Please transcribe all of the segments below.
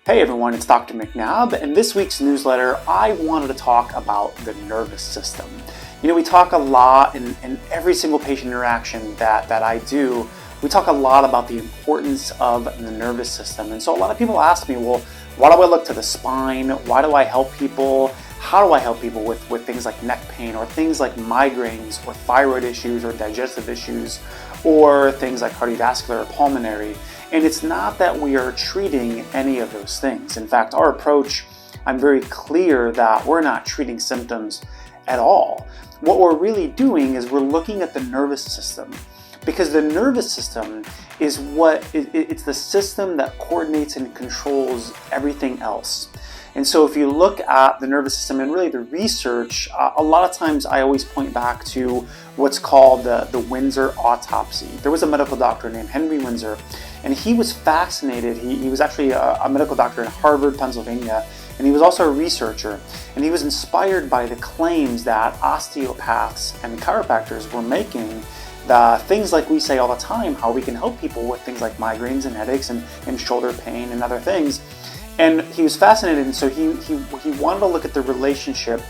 Hey everyone, it's Dr. McNabb, and this week's newsletter, I wanted to talk about the nervous system. You know, we talk a lot in every single patient interaction that I do, we talk a lot about the importance of the nervous system. And so a lot of people ask me, well, why do I look to the spine? Why do I help people? How do I help people with things like neck pain or things like migraines or thyroid issues or digestive issues or things like cardiovascular or pulmonary? And it's not that we are treating any of those things. In fact, our approach, I'm very clear that we're not treating symptoms at all. What we're really doing is we're looking at the nervous system, because the nervous system is it's the system that coordinates and controls everything else. And so if you look at the nervous system and really the research, a lot of times I always point back to what's called the Windsor autopsy. There was a medical doctor named Henry Windsor, and he was fascinated. He was actually a medical doctor in Harvard, Pennsylvania, and he was also a researcher. And he was inspired by the claims that osteopaths and chiropractors were making, the things like we say all the time, how we can help people with things like migraines and headaches and shoulder pain and other things. And he was fascinated, and so he wanted to look at the relationship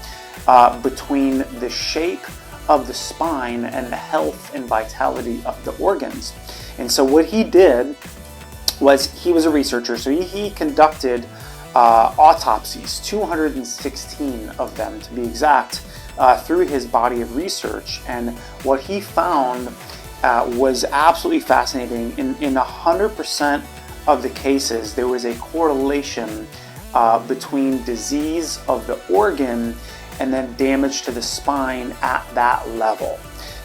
between the shape of the spine and the health and vitality of the organs. And so what he did was, he was a researcher, so he conducted autopsies, 216 of them to be exact, through his body of research. And what he found was absolutely fascinating. In 100% of the cases, there was a correlation between disease of the organ and then damage to the spine at that level.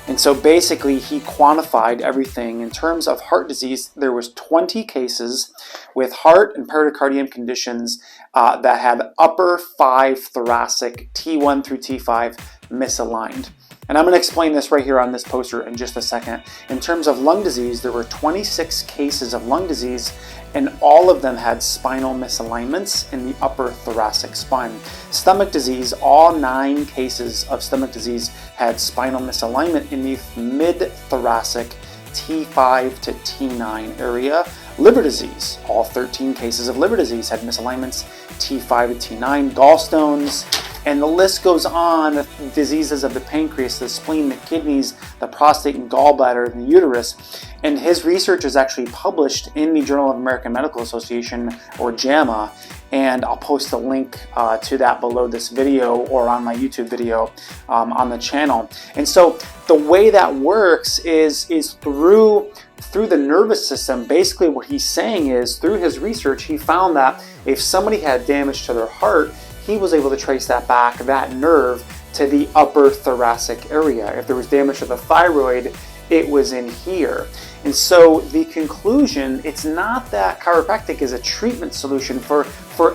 And so basically he quantified everything. In terms of heart disease, there was 20 cases with heart and pericardium conditions that had upper 5 thoracic T1 through T5 misaligned. And I'm going to explain this right here on this poster in just a second. In terms of lung disease, there were 26 cases of lung disease, and all of them had spinal misalignments in the upper thoracic spine. Stomach disease, all 9 cases of stomach disease had spinal misalignment in the mid-thoracic T5 to T9 area. Liver disease, all 13 cases of liver disease had misalignments T5 to T9. Gallstones, and the list goes on, diseases of the pancreas, the spleen, the kidneys, the prostate and gallbladder, and the uterus. And his research is actually published in the Journal of American Medical Association, or JAMA, and I'll post a link to that below this video or on my YouTube video on the channel. And so the way that works is through the nervous system. Basically what he's saying is, through his research, he found that if somebody had damage to their heart, he was able to trace that back, that nerve, to the upper thoracic area. If there was damage to the thyroid, it was in here. And so the conclusion, it's not that chiropractic is a treatment solution for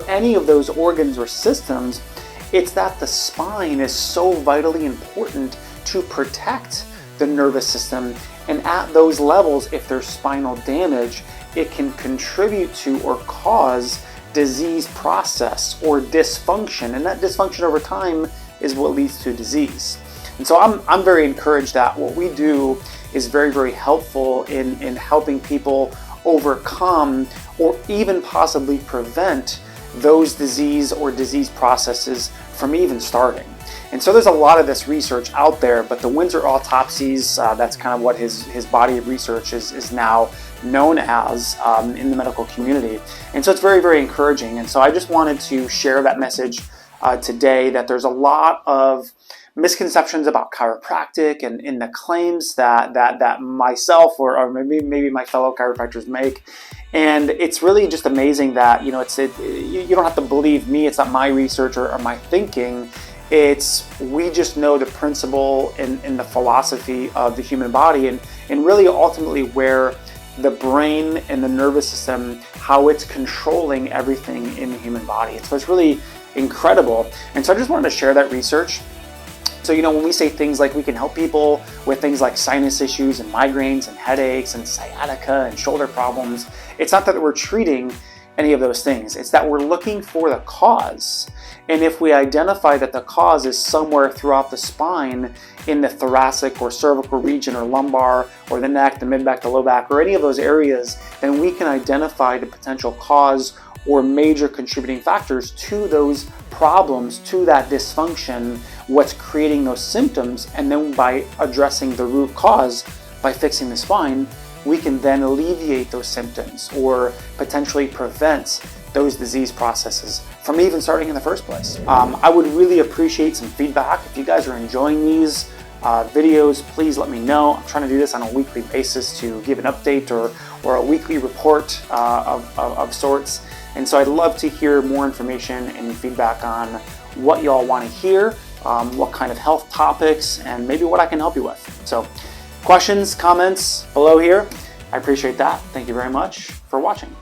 any of those organs or systems. It's that the spine is so vitally important to protect the nervous system. And at those levels, if there's spinal damage, it can contribute to or cause disease process or dysfunction, and that dysfunction over time is what leads to disease. And so I'm very encouraged that what we do is very, very helpful in helping people overcome or even possibly prevent those disease or disease processes from even starting. And so there's a lot of this research out there, but the Windsor autopsies, that's kind of what his body of research is now known as in the medical community. And so it's very, very encouraging. And so I just wanted to share that message today, that there's a lot of misconceptions about chiropractic and in the claims that myself or maybe my fellow chiropractors make. And it's really just amazing that, you don't have to believe me. It's not my research or my thinking. We just know the principle in the philosophy of the human body and really ultimately where the brain and the nervous system, how it's controlling everything in the human body. And so it's really incredible. And so I just wanted to share that research. So, when we say things like we can help people with things like sinus issues and migraines and headaches and sciatica and shoulder problems, it's not that we're treating any of those things. It's that we're looking for the cause. And if we identify that the cause is somewhere throughout the spine, in the thoracic or cervical region or lumbar or the neck, the mid-back, the low back, or any of those areas, then we can identify the potential cause or major contributing factors to those problems, to that dysfunction, what's creating those symptoms, and then by addressing the root cause, by fixing the spine, we can then alleviate those symptoms or potentially prevent those disease processes from even starting in the first place. I would really appreciate some feedback. If you guys are enjoying these videos, please let me know. I'm trying to do this on a weekly basis to give an update or a weekly report of sorts. And so I'd love to hear more information and feedback on what y'all want to hear, what kind of health topics, and maybe what I can help you with. So questions, comments below here. I appreciate that. Thank you very much for watching.